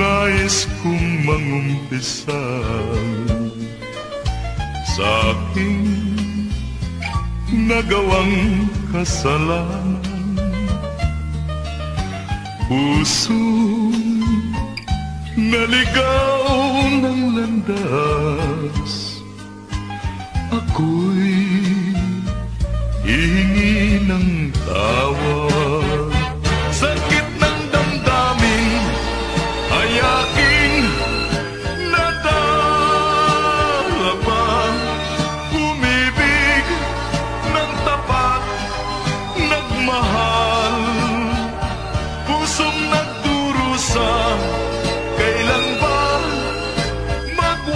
Nais kong mangumpisal sa aking nagawang kasalanan. Pusong naligaw ng landas, ako'y hihingi ng tawad. Sakit ng damdamin ay aking nadarama. Umibig ng tapat, nagmahal, pusong nagdurusa. Kailan ba magwawakas?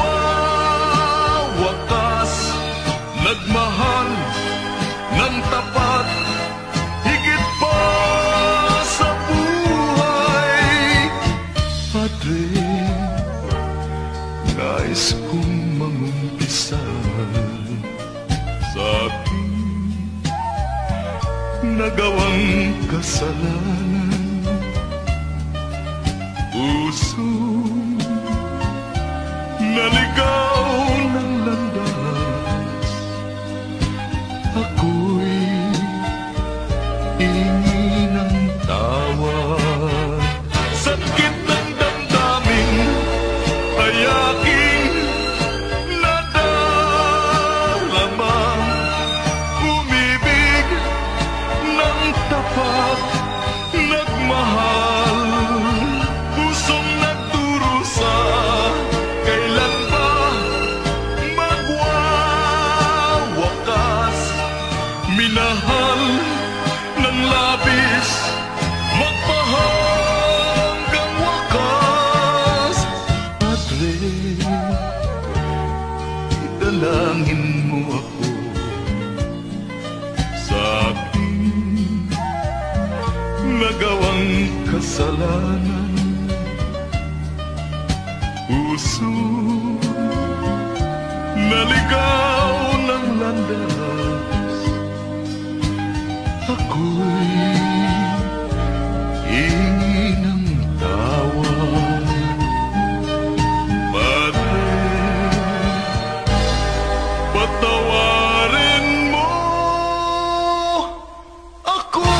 Nagmahal ng tapat, higit pa sa buhay. Padre, nais kong mangumpisal sa aking nagawang kasalanan. Pusong naligaw ng landas, ako'y hingi ng tawad. Sakit ng damdamin ay aking nadarama. Umibig ng tapat, nagmahal, pusong nagdurusa. Kailan ba magwawakas? Minahal ng labis, magpahanggang wakas. Padre, idalangin mo ako sa aking nagawang kasalanan. Puso naligaw ng landas, ako'y hingi ng tawad. Padre, patawarin mo ako.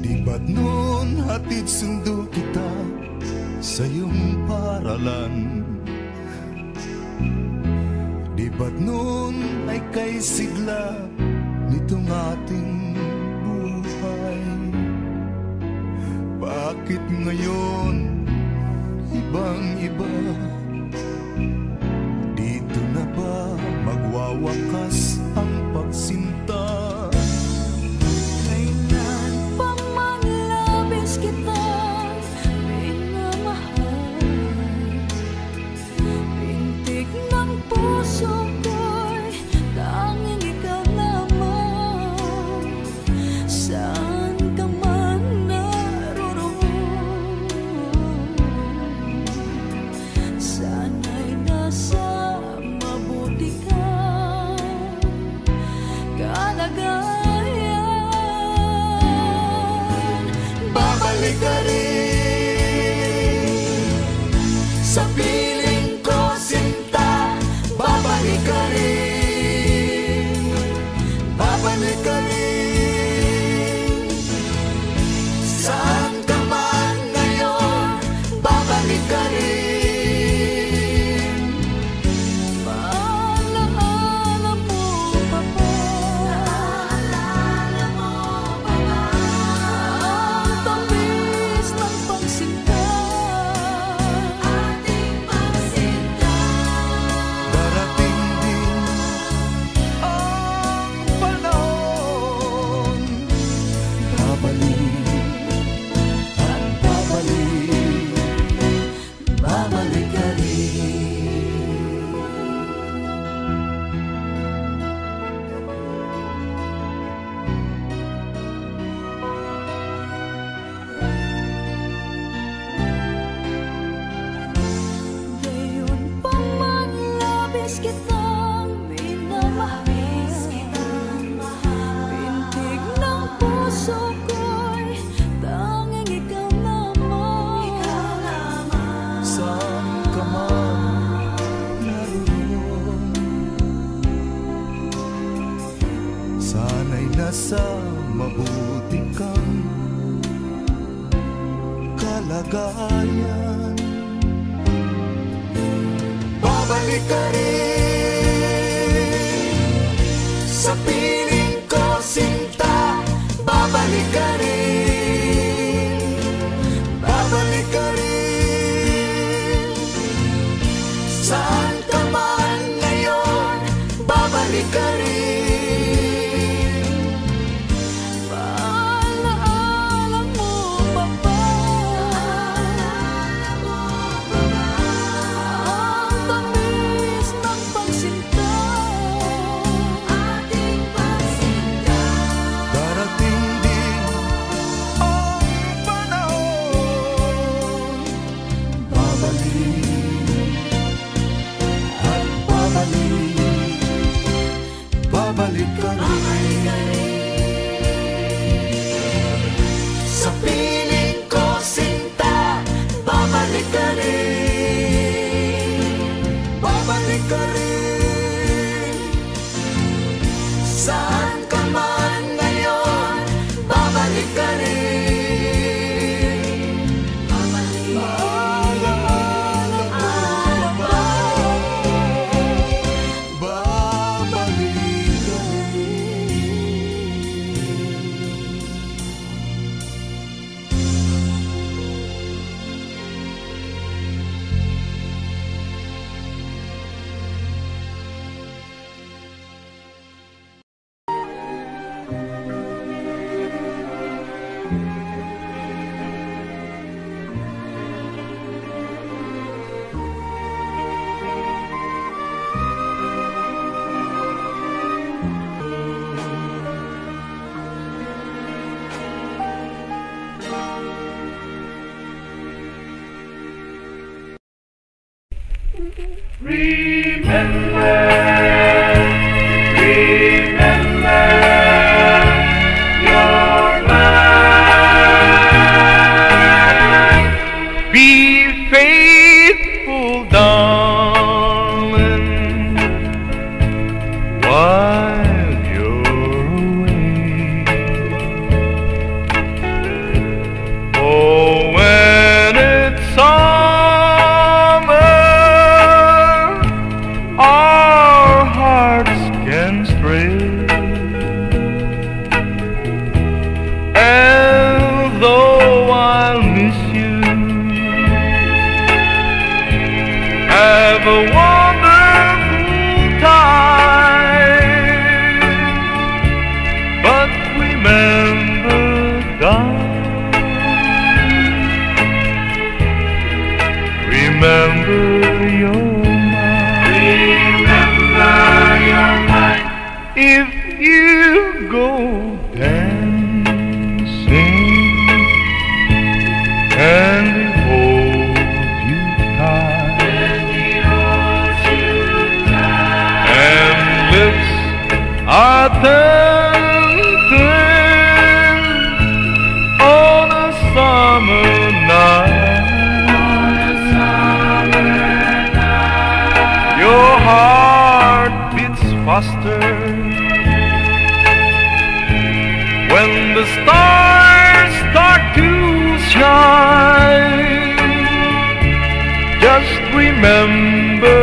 Di ba't nun hatid sundo kita sa iyong paralan? Di ba't nun ay kay sigla nitong ating buhay? Bakit ngayon ibang-iba? Dito na ba magwawakas ang pagsinta? Babalik ka rin sa piling ko, sinta. Babalik ka rin, babalik ka rin. Saan ka man ngayon, babalik ka rin. nasa mabuti kang kalagayan. Babalik ka rin sa piling ko, sinta. Babalik ka rin, babalik ka rin. Saan ka man ngayon, babalik ka rin. Paalaala mo pa ba ang tamis ng pagsinta, ating pagsinta? Darating din ang panahon, babalik at babalik, babalik ka rin. Sa piling ko, sinta, babalik ka rin, babalik ka rin. Saan ka man ngayon, babalik ka rin. Maalaala mo ba? Babalik ka rin. Be faithful, darling, while you're away. Oh, when it's summer, our hearts can stray. And though I'll miss you, have a wonderful time. But remember, darling, remember you're mine. Remember you're mine. If you go dancing and we hold you tight, and lips are tempting on a summer night, your heart beats faster when the stars start to shine. Just remember,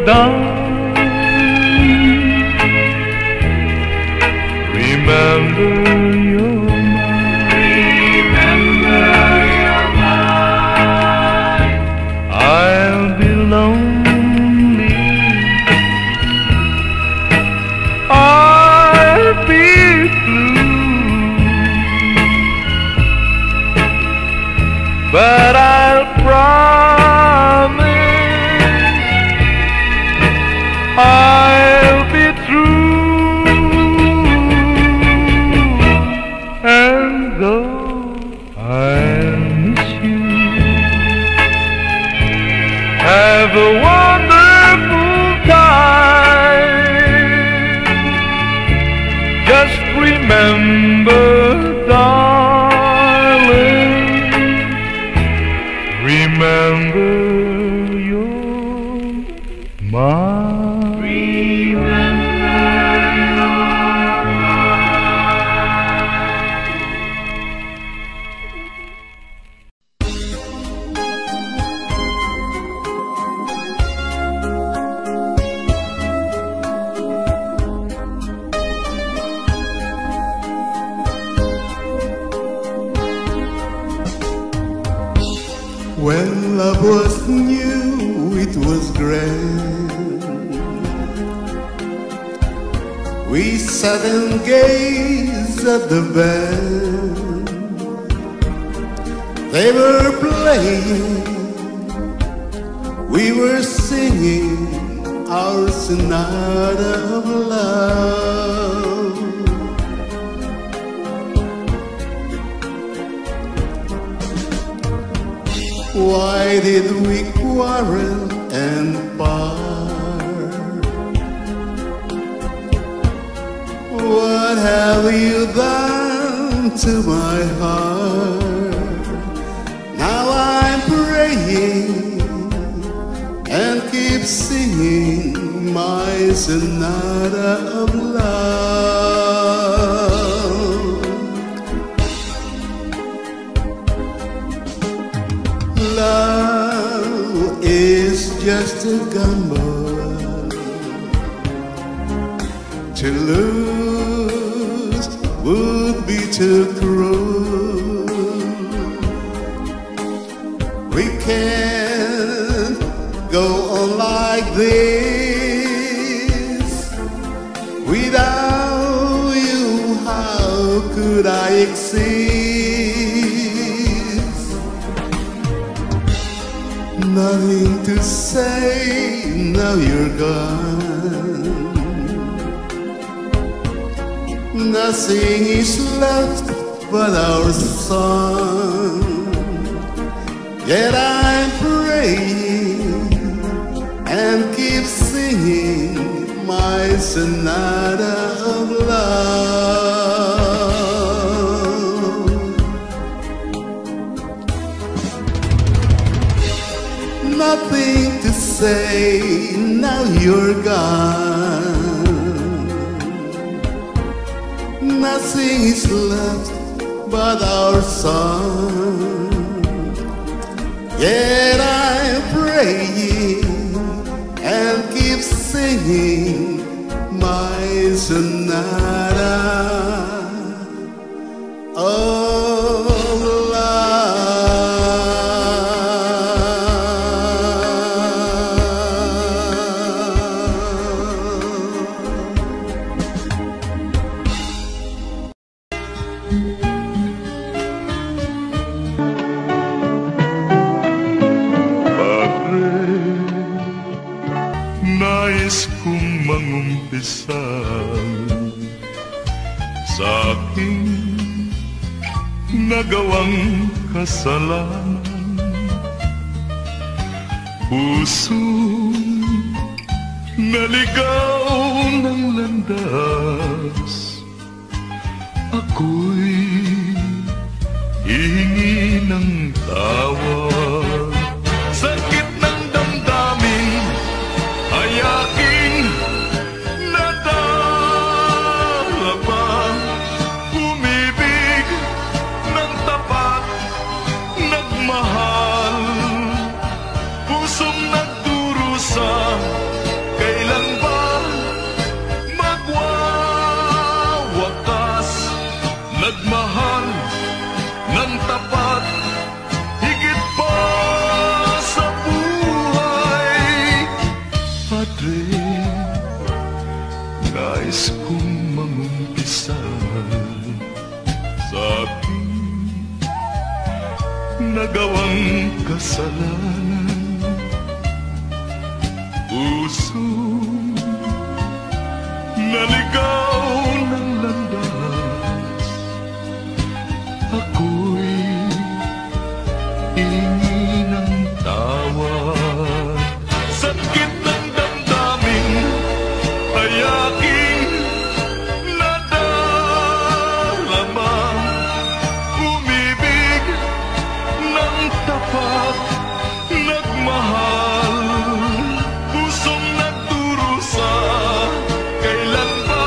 darling, remember you're mine. Remember you're mine. I'll be lonely, I'll be blue, but I'll promise I'll be true. And though I miss you, have a wonderful time. Just remember, darling, remember you're mine. Remember you're mine. love was new, it was grand. We sat and gazed at the band. They were playing, we were singing our sonata of love. Why did we quarrel and part? What have you done to my heart? Now I'm praying and keep singing my sonata of love. Love is just a gamble. To lose would be too cruel. We can't go on like this. Without you, how could I exist? Nothing to say, now you're gone. Nothing is left but our song. Yet I'm praying and keep singing my sonata of love. Nothing to say, now you're gone. Nothing is left but our song. Yet I'm praying and keep singing my sonata of Nais kong mangumpisal sa aking nagawang kasalanan. Pusong naligaw ng landas, ako'y hihingi ng tawad. Sakit ng damdamin ay aking nadarama. Umibig ng tapat, nagmahal, pusong nagdurusa. Kailan ba magwawakas? Nagmahal ng tapat, higit pa sa buhay. Padre, nais kong mangumpisal sa aking nagawang kasalanan. Pusong naligaw ng landas, ako'y hingi ng tawad. Sakit ng damdamin ay aking nadarama. Umibig ng tapat, nagmahal, pusong nagdurusa. Kailan ba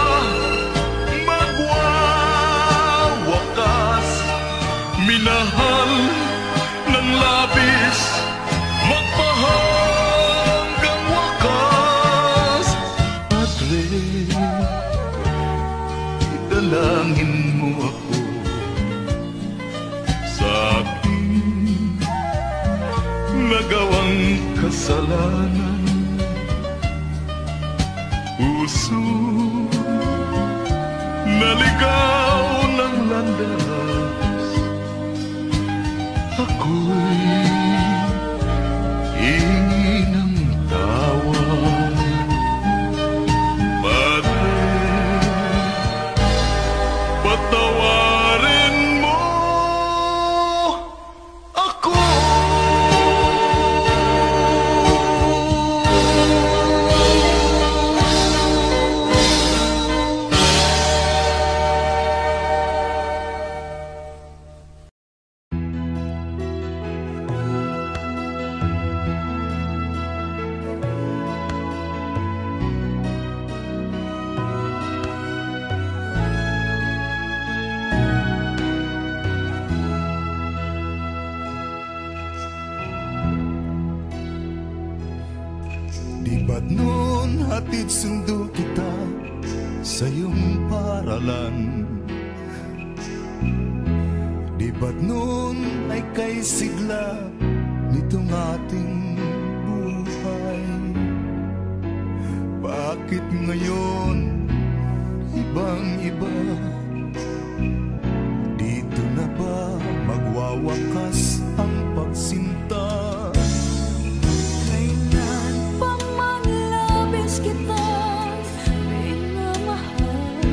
magwawakas? Minahal ng labis, magpahanggang wakas. Padre, idalangin mo ako sa aking nagawang kasalanan. Puso naligaw ng landas, ako'y hingi ng tawad. Madre, patawarin mo ako. Di ba't nun hatid sundo kita sa iyong paralan? Di ba't nun ay kay sigla nitong ating buhay? Bakit ngayon ibang-iba? Dito na ba magwawakas ang pagsinta? Kailan pa man labis kitang minamahal,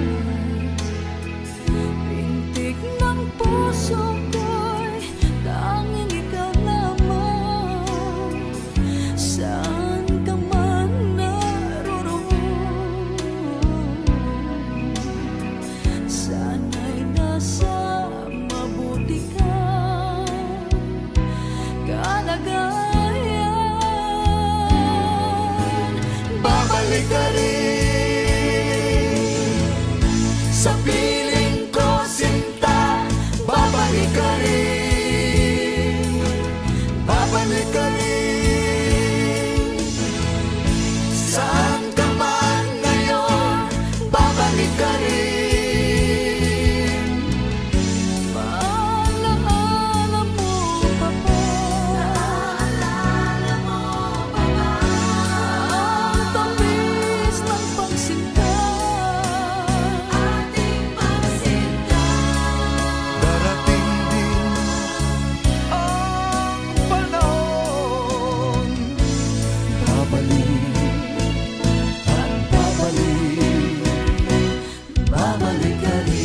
pintig ng puso ko'y tanging ikaw lamang. Saan ka man naroroon, sana'y nasa mabuti kang kalagayan. Babalik ka rin sa piling ko, sinta. Babalik ka rin, babalik ka rin. Saan ka man ngayon, babalik ka rin. Maalala mo pa ba? Naalala mo pa ba? Ang tamis ng pagsinta, ating pagsinta. Darating din ang panahon, babalik at babalik, babalik ka rin.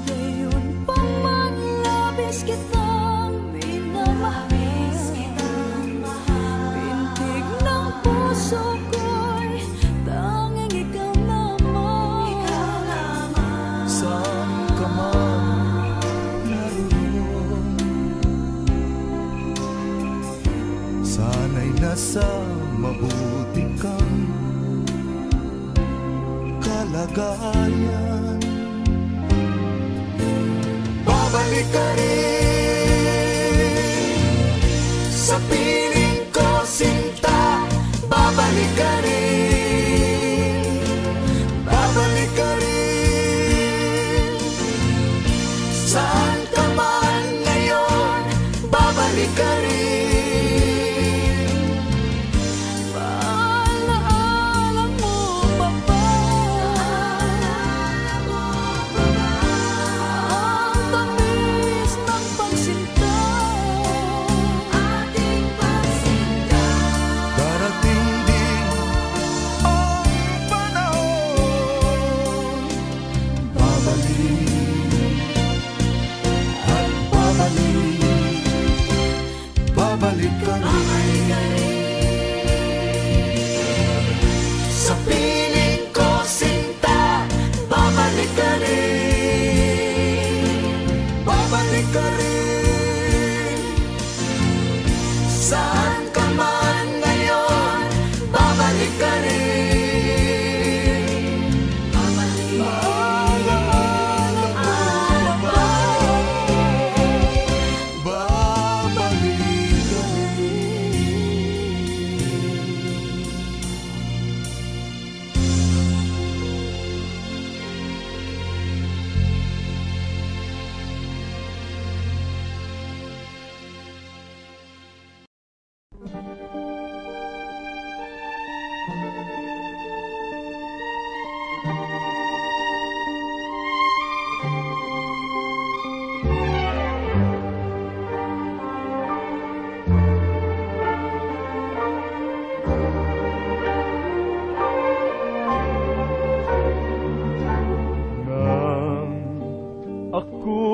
Ngayon pa man labis kitang minamahal, pintig ng puso ko'y tanging ikaw lamang. Saan ka man naroon, sana'y nasa mabuti kang kalagayan. Babalik ka rin sa piling ko, sinta. Babalik ka rin, babalik ka rin. Saan ka man ngayon, babalik ka rin. Maalala mo pa ba? Naalala mo pa ba? Ang tamis ng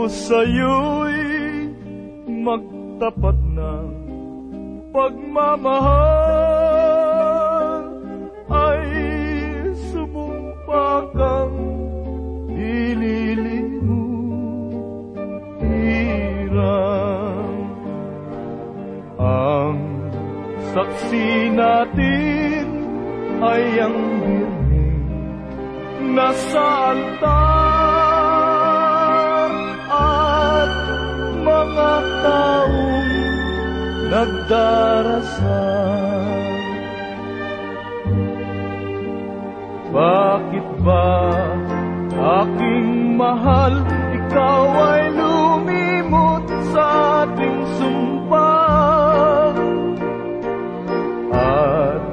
sa'yo'y magtapat ng pagmamahal, ay sumumpa kang ililimutirang. Ang saksi natin ay ang birning nasa altar at mga taong nagdarasal. Bakit ba, aking mahal, ikaw ay lumimot sa ating sumpa? At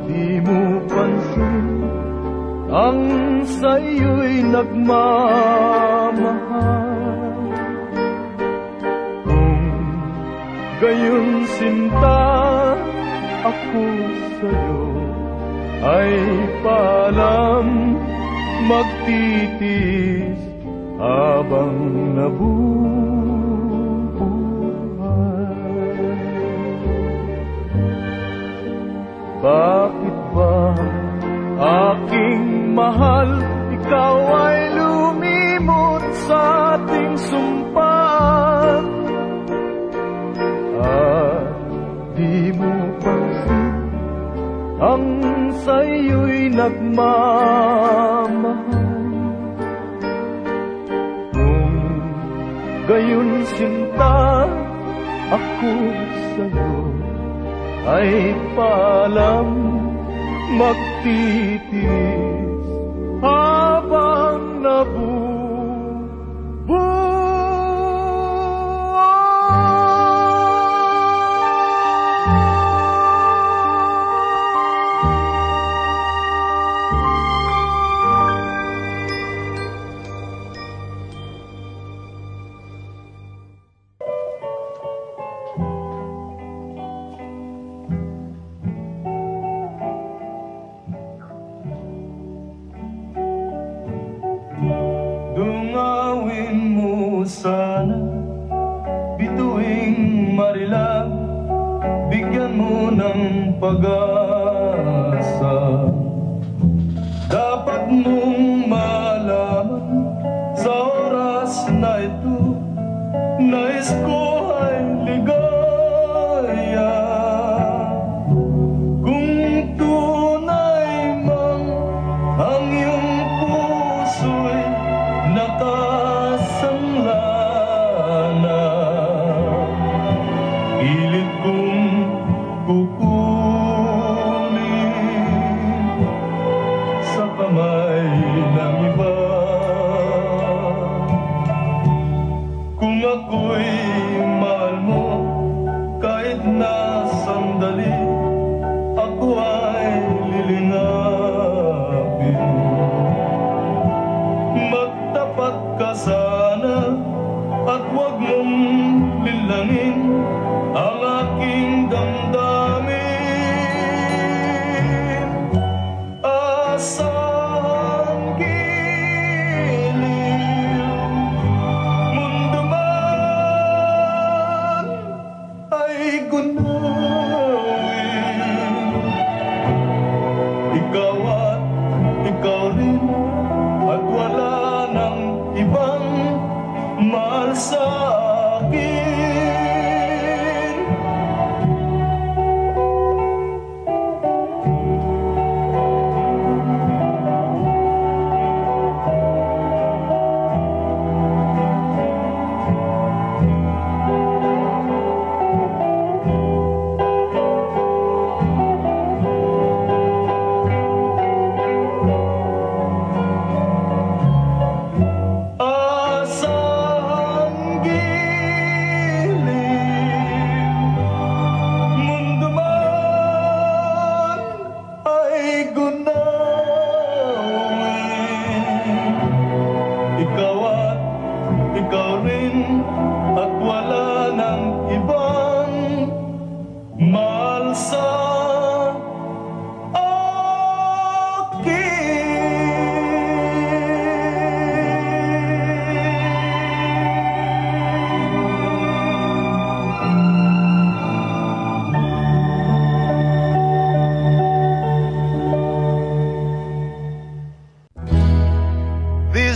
di mo pansin ang sa'yo'y nagmamahal. Kung gayon sinta ako sa'yo, ay paalam, magtitis habang nabubuhay. Bakit ba, aking mahal, ikaw ay lumimot sa ating sumpaan? At di mo pansin ang sa'yo'y nagmamahal. Kung gayon sinta ako sa'yo, ay paalam, magtitis habang dungawin mo sana, bituing marilang, bigyan mo ng pag-asa. Dapat mong malaman sa oras na ito, nais ko ay ligaya. Kung tunay mang ang iyong puso'y nakasangla na, pilit kong kukunin sa kamay ng iba. Kung ako'y mahal mo, kahit na sandali, ako ay lilingapin. Magtapat ka sana at huwag mong lilangin ang aking damdamin. Asang giliw mundo man ay gunawin, ikaw at ikaw rin, at wala nang ibang mahal sa akin. Asang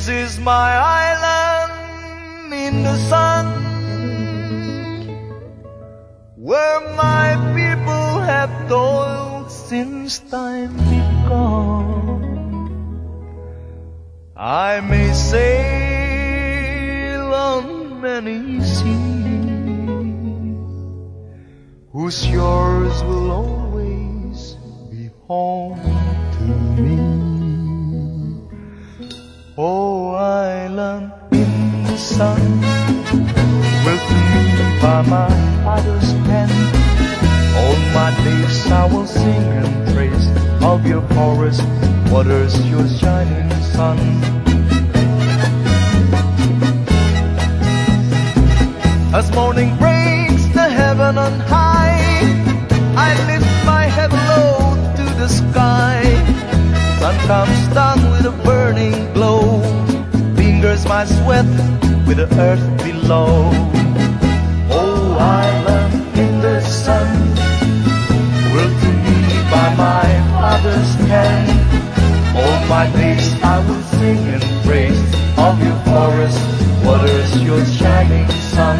is my island in the sun, where my people have toiled since time begun. I may sail on many seas, whose shores will always be home to me. Oh, island in the sun, built to me by my father's hand, all my days I will sing and praise of your forest waters, your shining sun. As morning breaks the heaven on high, I lift my head low to the sky. Sun comes down with a burning glow, fingers my sweat with the earth below. Oh, island in the sun, willed to me by my father's hand, all my days I will sing and praise of your forest waters, your shining sun.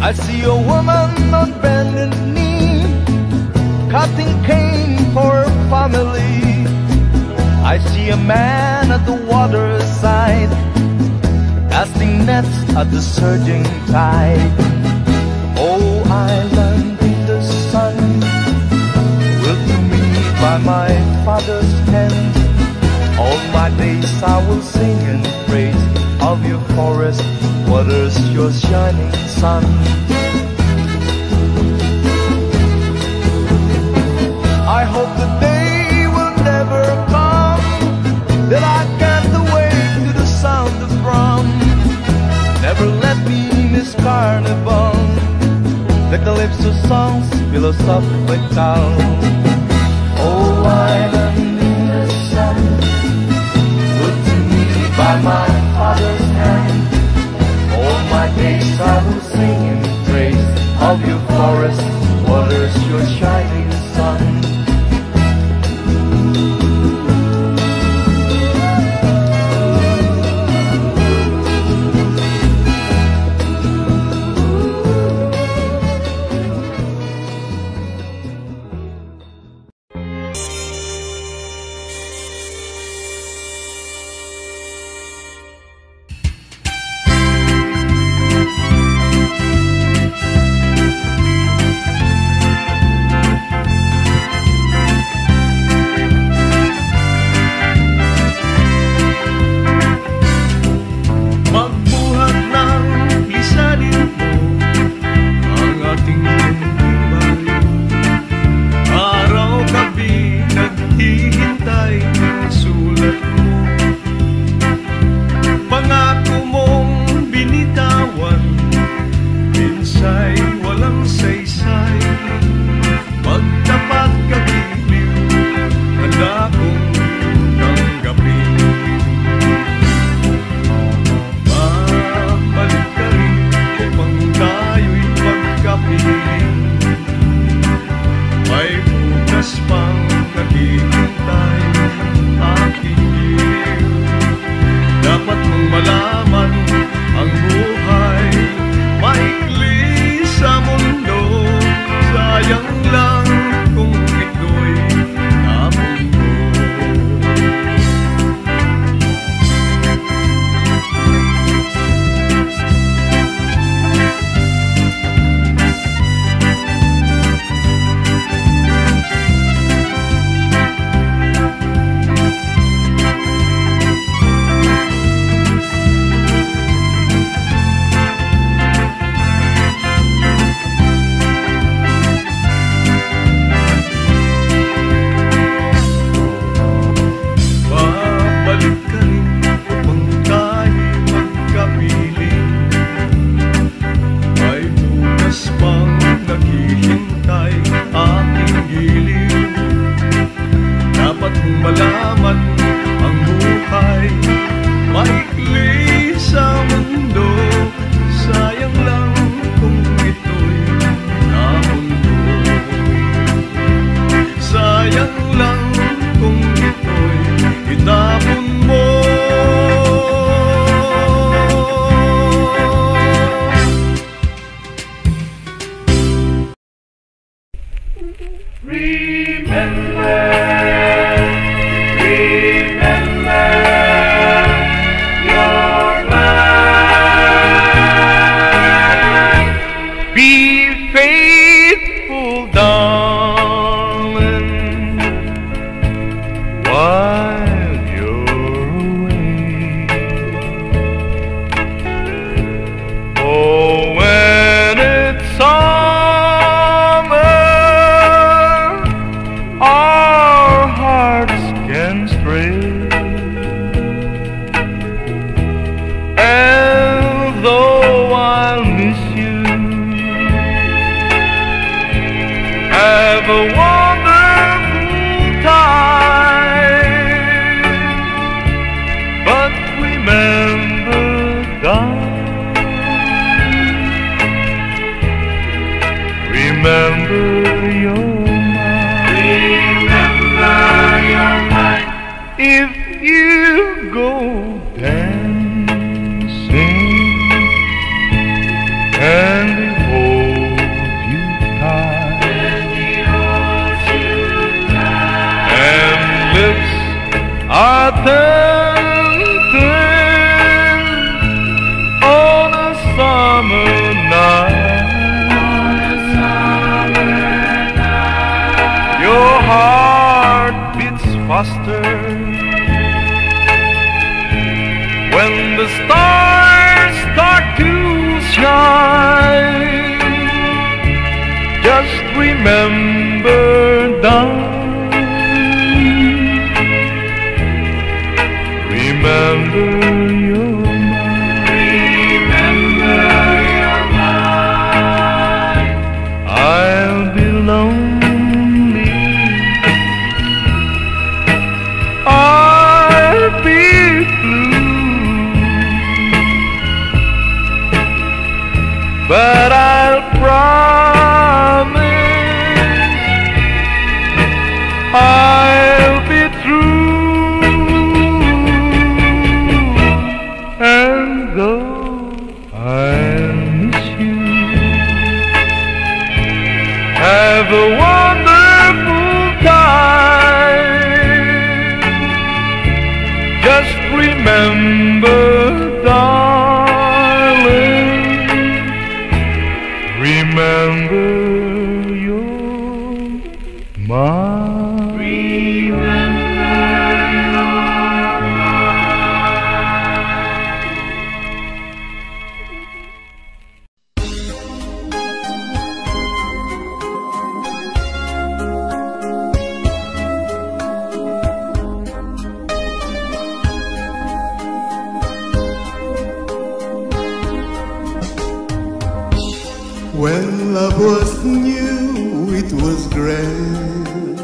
I see a woman on bended knee, cutting cane for her family. I see a man at the waterside, casting nets at the surging tide. Oh, island in the sun, willed to me by my father's hand, all my days I will sing and praise of your forest waters, your shining sun. I hope the day will never come that I can't awake to the sound of drum. Never let me miss carnival, the calypso songs philosophical. Oh, island in the sun, put to me by my father's hand, all my days I will sing in praise of your forest waters, your shining sun. Be faithful, darling, while you're away. Oh, when it's summer, our hearts can stray. And though I'll miss you, have a wonderful time. But remember, darling, remember you're mine. Remember you're mine. If you go dancing and hold you tight, and lips are tempting on a summer night. Your heart beats faster when the stars start to shine. Just remember, darling, remember you're mine. Remember you're mine. I'll be lonely, I'll be blue, but I'll promise I'll be true. And though I miss you, have a wonderful time. Just remember, darling, remember you're mine. When love was new, it was grand.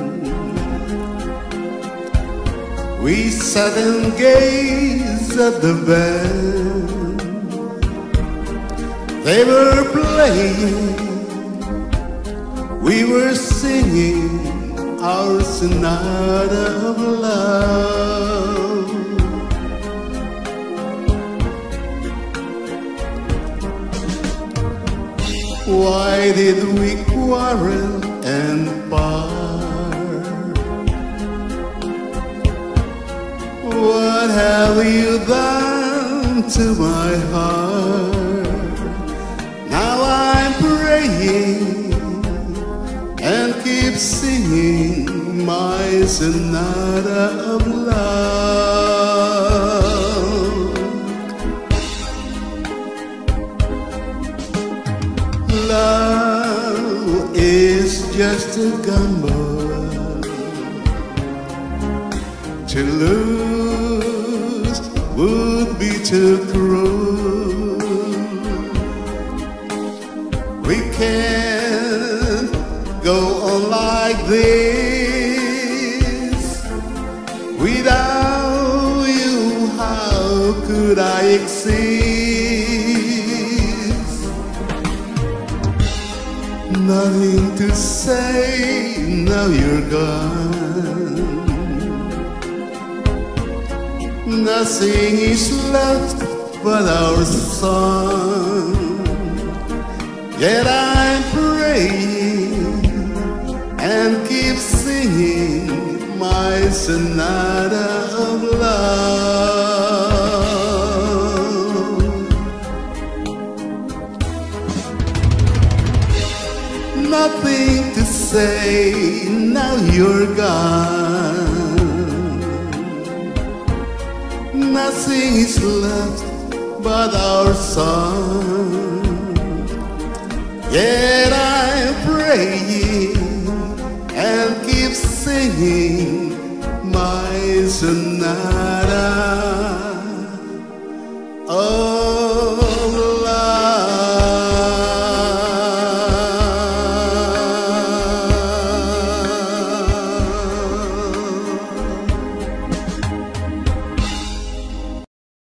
We sat and gazed at the band. They were playing, we were singing our sonata of love. Why did we quarrel and part? What have you done to my heart? Now I'm praying and keep singing my sonata of love. Love is just a gamble. To lose would be too cruel. We can't go on like this. Without you, how could I exist? Nothing to say, now you're gone. Nothing is left but our song. Yet I'm praying and keep singing my sonata of love. Nothing to say, now you're gone. Nothing is left but our song. Yet I'm praying and keep singing my sonata